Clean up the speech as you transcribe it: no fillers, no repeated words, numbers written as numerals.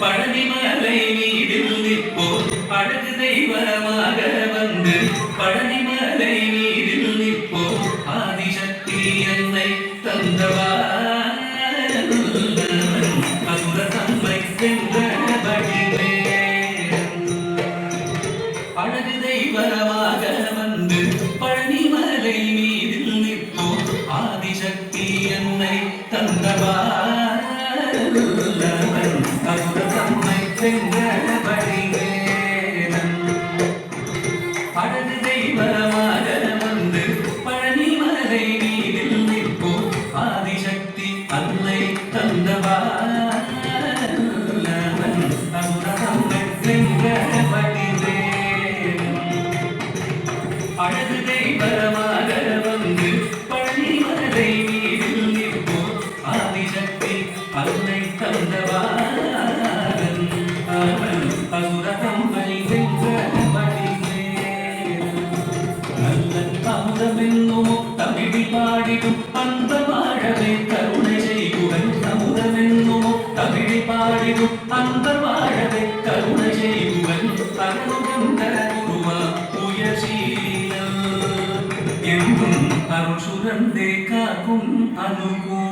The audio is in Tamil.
பழனிமலை மீதில் நிற்போம் அழகு தெய்வமாக வந்து பழனிமலை மீதில் நிற்போம் ஆதிசக்தி என்னை தந்தவா அசுர தம்மை சென்றபடிவே அழகு தெய்வமாக வந்து பழனிமலை மீதில் நிற்போம் ஆதிசக்தி என்னை தந்தவா அசுர தம்மை சென்றபடிவே அழகு தெய்வமாக வந்து பழனிமலை மீதில் நிற்போம் ஆதிசக்தி அன்னை தந்தவா அசுர தம்மை சென்றபடிவே அழகு தெய்வமாக வந்து பழனிமலை மீதில் நிற்போம் ஆதிசக்தி அன்னை தந்தவா அசுர தம்மை சென்றபடிவே அமுதமென்னும் தமிழி பாடிடும் அந்த வாழவே கருணை செய்குவன் அமுதமென்னும் தமிழி பாடிடும் அந்த வாழவே கருணை செய்குவன் அருள்கந்த குருவா உயர்சீல என்றும் அருள் சுரந்தே காக்கும் அனுகூ